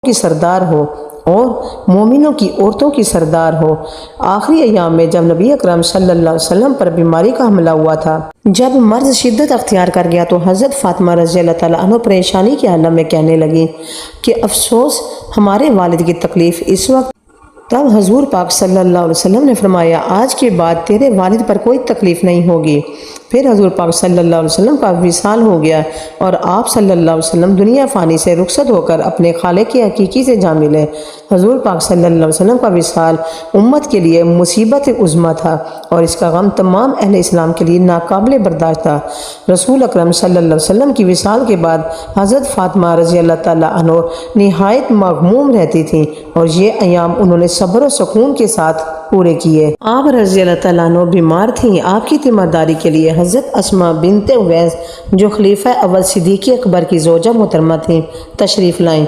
کی سردار ہو اور مومنوں کی عورتوں کی سردار ہو۔ آخری ایام میں جب نبی اکرم صلی اللہ علیہ وسلم پر بیماری کا حملہ ہوا تھا، جب مرض شدت اختیار کر گیا تو حضرت فاطمہ رضی اللہ تعالیٰ عنہ پریشانی کے عالم میں کہنے لگی کہ افسوس ہمارے والد کی تکلیف اس وقت۔ تب حضور پاک صلی اللہ علیہ وسلم نے فرمایا آج کے بعد تیرے والد پر کوئی تکلیف نہیں ہوگی۔ پھر حضور پاک صلی اللہ علیہ وسلم کا وصال ہو گیا اور آپ صلی اللہ علیہ وسلم دنیا فانی سے رخصت ہو کر اپنے خالق کے حقیقی سے جا ملے۔ حضور پاک صلی اللہ علیہ وسلم کا وصال امت کے لیے مصیبت عظمیٰ تھا اور اس کا غم تمام اہل اسلام کے لیے ناقابل برداشت تھا۔ رسول اکرم صلی اللہ علیہ وسلم کی وصال کے بعد حضرت فاطمہ رضی اللہ تعالیٰ عنہ نہایت مغموم رہتی تھیں اور یہ ایام انہوں نے صبر و سکون کے ساتھ پورے کیے۔ آپ رضی اللہ تعالیٰ عنہ بیمار تھیں۔ آپ کی تیمارداری کے لیے حضرت اسماء بنت اویس جو خلیفہ اول صدیق اکبر کی زوجہ محترمہ تھیں تشریف لائیں۔